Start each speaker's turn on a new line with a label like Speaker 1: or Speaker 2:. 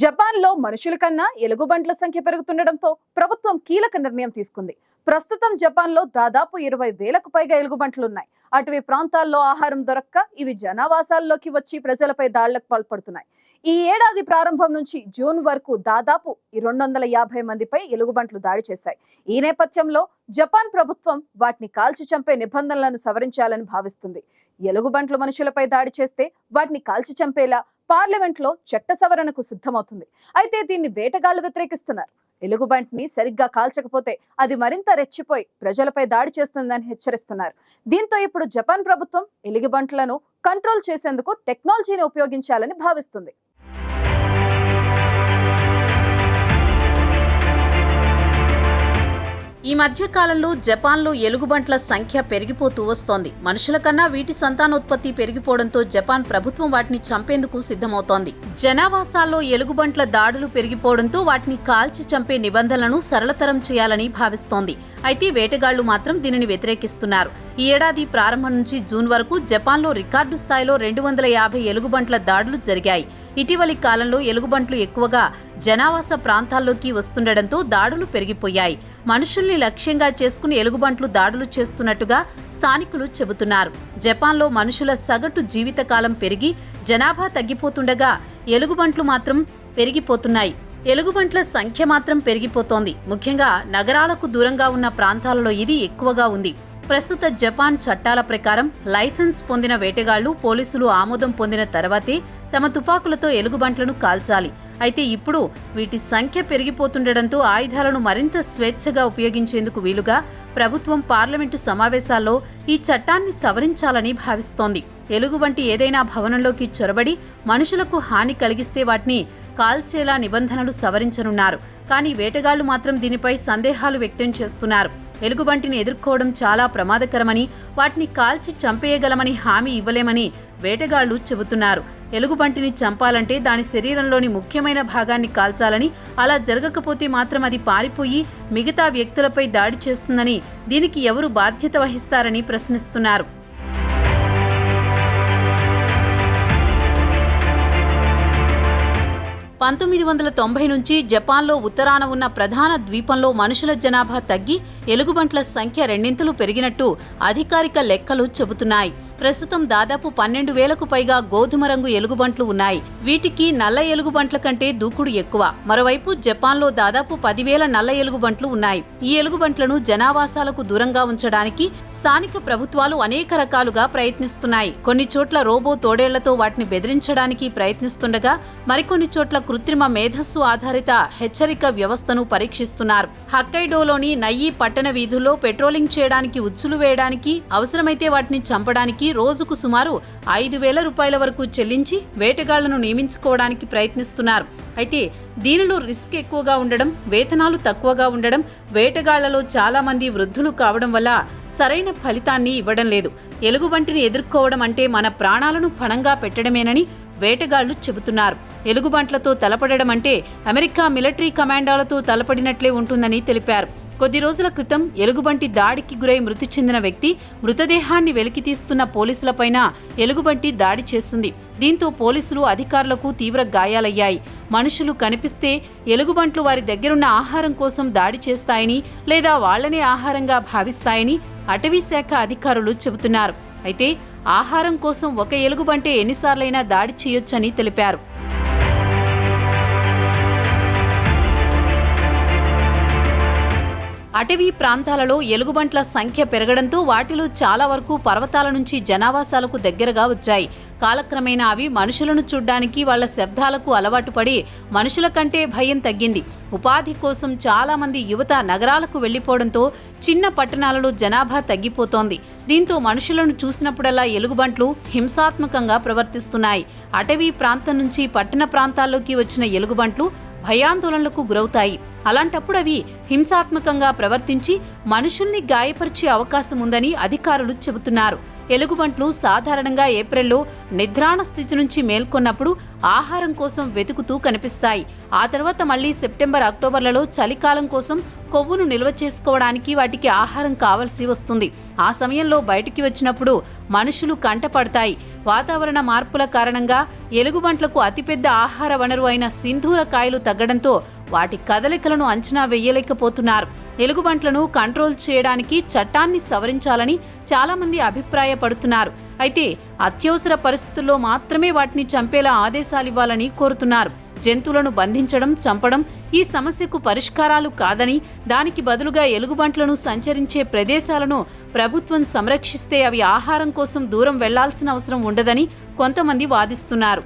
Speaker 1: జపాన్లో మనుషుల కన్నా ఎలుగుబంట్ల సంఖ్య పెరుగుతుండటంతో ప్రభుత్వం కీలక నిర్ణయం తీసుకుంది. ప్రస్తుతం జపాన్లో దాదాపు 20,000కు పైగా ఎలుగుబంట్లున్నాయి. అటవీ ప్రాంతాల్లో ఆహారం దొరక్క ఇవి జనావాసాల్లోకి వచ్చి ప్రజలపై దాడులకు పాల్పడుతున్నాయి. ఈ ఏడాది ప్రారంభం నుంచి జూన్ వరకు దాదాపు 250 మందిపై ఎలుగుబంట్లు దాడి చేశాయి. ఈ నేపథ్యంలో జపాన్ ప్రభుత్వం వాటిని కాల్చి చంపే నిబంధనలను సవరించాలని భావిస్తుంది. ఎలుగుబంట్లు మనుషులపై దాడి చేస్తే వాటిని కాల్చి చంపేలా పార్లమెంట్లో చట్ట సవరణకు సిద్ధమవుతుంది. అయితే దీన్ని వేటగాళ్లు వ్యతిరేకిస్తున్నారు. ఎలుగుబంటిని సరిగ్గా కాల్చకపోతే అది మరింత రెచ్చిపోయి ప్రజలపై దాడి చేస్తుందని హెచ్చరిస్తున్నారు. దీంతో ఇప్పుడు జపాన్ ప్రభుత్వం ఎలుగుబంట్లను కంట్రోల్ చేసేందుకు టెక్నాలజీని ఉపయోగించాలని భావిస్తుంది.
Speaker 2: ఈ మధ్య కాలంలో జపాన్లో ఎలుగుబంట్ల సంఖ్య పెరిగిపోతూ వస్తోంది. మనుషుల కన్నా వీటి సంతానోత్పత్తి పెరిగిపోవడంతో జపాన్ ప్రభుత్వం వాటిని చంపేందుకు సిద్ధమవుతోంది. జనావాసాల్లో ఎలుగుబంట్ల దాడులు పెరిగిపోవడంతో వాటిని కాల్చి చంపే నిబంధనలను సరళతరం చేయాలని భావిస్తోంది. అయితే వేటగాళ్లు మాత్రం దీనిని వ్యతిరేకిస్తున్నారు. ఈ ఏడాది ప్రారంభం నుంచి జూన్ వరకు జపాన్లో రికార్డు స్థాయిలో 250 ఎలుగుబంట్ల దాడులు జరిగాయి. ఇటీవలి కాలంలో ఎలుగుబంట్లు ఎక్కువగా జనావాస ప్రాంతాల్లోకి వస్తుండటంతో దాడులు పెరిగిపోయాయి. మనుషుల్ని లక్ష్యంగా చేసుకుని ఎలుగుబంట్లు దాడులు చేస్తున్నట్టుగా స్థానికులు చెబుతున్నారు. జపాన్లో మనుషుల సగటు జీవితకాలం పెరిగి జనాభా తగ్గిపోతుండగా ఎలుగుబంట్లు మాత్రం పెరిగిపోతున్నాయి. ఎలుగుబంట్ల సంఖ్య మాత్రం పెరిగిపోతోంది. ముఖ్యంగా నగరాలకు దూరంగా ఉన్న ప్రాంతాలలో ఇది ఎక్కువగా ఉంది. ప్రస్తుత జపాన్ చట్టాల ప్రకారం లైసెన్స్ పొందిన వేటగాళ్లు పోలీసులు ఆమోదం పొందిన తర్వాతే తమ తుపాకులతో ఎలుగుబంట్లను కాల్చాలి. అయితే ఇప్పుడు వీటి సంఖ్య పెరిగిపోతుండటంతో ఆయుధాలను మరింత స్వేచ్ఛగా ఉపయోగించేందుకు వీలుగా ప్రభుత్వం పార్లమెంటు సమావేశాల్లో ఈ చట్టాన్ని సవరించాలని భావిస్తోంది. ఎలుగుబంటి ఏదైనా భవనంలోకి చొరబడి మనుషులకు హాని కలిగిస్తే వాటిని కాల్చేలా నిబంధనలు సవరించనున్నారు. కానీ వేటగాళ్లు మాత్రం దీనిపై సందేహాలు వ్యక్తం చేస్తున్నారు. ఎలుగుబంటిని ఎదుర్కోవడం చాలా ప్రమాదకరమని, వాటిని కాల్చి చంపేయగలమని హామీ ఇవ్వలేమని వేటగాళ్లు చెబుతున్నారు. ఎలుగుబంటిని చంపాలంటే దాని శరీరంలోని ముఖ్యమైన భాగాన్ని కాల్చాలని, అలా జరగకపోతే మాత్రం అది పారిపోయి మిగతా వ్యక్తులపై దాడి చేస్తుందని, దీనికి ఎవరు బాధ్యత వహిస్తారని ప్రశ్నిస్తున్నారు. నుంచి జపాన్లో ఉత్తరాన ఉన్న ప్రధాన ద్వీపంలో మనుషుల జనాభా తగ్గి ఎలుగుబంట్ల సంఖ్య రెండింతలు పెరిగినట్టు అధికారిక లెక్కలు చెబుతున్నాయి. ప్రస్తుతం దాదాపు 12,000కు పైగా గోధుమ రంగు ఎలుగుబంట్లు ఉన్నాయి. వీటికి నల్ల ఎలుగుబంట్ల కంటే దూకుడు ఎక్కువ. మరోవైపు జపాన్లో దాదాపు 10,000 నల్ల ఎలుగుబంట్లు ఉన్నాయి. ఈ ఎలుగుబంట్లను జనావాసాలకు దూరంగా ఉంచడానికి స్థానిక ప్రభుత్వాలు అనేక రకాలుగా ప్రయత్నిస్తున్నాయి. కొన్ని చోట్ల రోబో తోడేళ్లతో వాటిని బెదిరించడానికి ప్రయత్నిస్తుండగా మరికొన్ని చోట్ల కృత్రిమ మేధస్సు ఆధారిత హెచ్చరిక వ్యవస్థను పరీక్షిస్తున్నారు. హక్కైడోలోని నయ్యి పట్టణ వీధుల్లో పెట్రోలింగ్ చేయడానికి, ఉచ్చులు వేయడానికి, అవసరమైతే వాటిని చంపడానికి రోజుకు సుమారు 5,000 రూపాయల వరకు చెల్లించి వేటగాళ్లను నియమించుకోవడానికి ప్రయత్నిస్తున్నారు. అయితే దీనిలో రిస్క్ ఎక్కువగా ఉండడం, వేతనాలు తక్కువగా ఉండడం, వేటగాళ్లలో చాలా మంది వృద్ధులు కావడం వల్ల సరైన ఫలితాన్ని ఇవ్వడం లేదు. ఎలుగుబంటిని ఎదుర్కోవడం అంటే మన ప్రాణాలను పణంగా పెట్టడమేనని వేటగాళ్లు చెబుతున్నారు. ఎలుగుబంట్లతో తలపడడం అంటే అమెరికా మిలిటరీ కమాండోలతో తలపడినట్లే ఉంటుందని తెలిపారు. కొద్ది రోజుల క్రితం ఎలుగుబంటి దాడికి గురై మృతి చెందిన వ్యక్తి మృతదేహాన్ని వెలికితీస్తున్న పోలీసులపైన ఎలుగుబంటి దాడి చేసింది. దీంతో పోలీసులు, అధికారులకు తీవ్ర గాయాలయ్యాయి. మనుషులు కనిపిస్తే ఎలుగుబంట్లు వారి దగ్గరున్న ఆహారం కోసం దాడి చేస్తాయని, లేదా వాళ్లనే ఆహారంగా భావిస్తాయని అటవీ శాఖ అధికారులు చెబుతున్నారు. అయితే ఆహారం కోసం ఒక ఎలుగుబంటి ఎన్నిసార్లైనా దాడి చేయొచ్చని తెలిపారు. అటవీ ప్రాంతాలలో ఎలుగుబంట్ల సంఖ్య పెరగడంతో వాటిలో చాలా వరకు పర్వతాల నుంచి జనావాసాలకు దగ్గరగా వచ్చాయి. కాలక్రమేణా అవి మనుషులను చూడ్డానికి, వాళ్ల శబ్దాలకు అలవాటు పడి మనుషుల కంటే భయం తగ్గింది. ఉపాధి కోసం చాలా మంది యువత నగరాలకు వెళ్లిపోవడంతో చిన్న పట్టణాలలో జనాభా తగ్గిపోతోంది. దీంతో మనుషులను చూసినప్పుడల్లా ఎలుగుబంట్లు హింసాత్మకంగా ప్రవర్తిస్తున్నాయి. అటవీ ప్రాంతం నుంచి పట్టణ ప్రాంతాల్లోకి వచ్చిన ఎలుగుబంట్లు భయాందోళనలకు గురవుతాయి. అలాంటప్పుడు అవి హింసాత్మకంగా ప్రవర్తించి మనుషుల్ని గాయపరిచే అవకాశం ఉందని అధికారులు చెబుతున్నారు. ఎలుగుబంట్లు సాధారణంగా ఏప్రిల్లో నిద్రాణ స్థితి నుంచి మేల్కొన్నప్పుడు ఆహారం కోసం వెతుకుతూ కనిపిస్తాయి. ఆ తర్వాత మళ్లీ సెప్టెంబర్, అక్టోబర్లలో చలికాలం కోసం కొవ్వును నిల్వ చేసుకోవడానికి వాటికి ఆహారం కావలసి వస్తుంది. ఆ సమయంలో బయటికి వచ్చినప్పుడు మనుషులు కంటపడతాయి. వాతావరణ మార్పుల కారణంగా ఎలుగుబంట్లకు అతిపెద్ద ఆహార వనరు అయిన సింధూర కాయలు తగ్గడంతో వాటి కదలికలను అంచనా వేయలేకపోతున్నారు. ఎలుగుబంట్లను కంట్రోల్ చేయడానికి చట్టాన్ని సవరించాలని చాలామంది అభిప్రాయపడుతున్నారు. అయితే అత్యవసర పరిస్థితుల్లో మాత్రమే వాటిని చంపేలా ఆదేశాలివ్వాలని కోరుతున్నారు. జంతువులను బంధించడం, చంపడం ఈ సమస్యకు పరిష్కారాలు కాదని, దానికి బదులుగా ఎలుగుబంట్లను సంచరించే ప్రదేశాలను ప్రభుత్వం సంరక్షిస్తే అవి ఆహారం కోసం దూరం వెళ్లాల్సిన అవసరం ఉండదని కొంతమంది వాదిస్తున్నారు.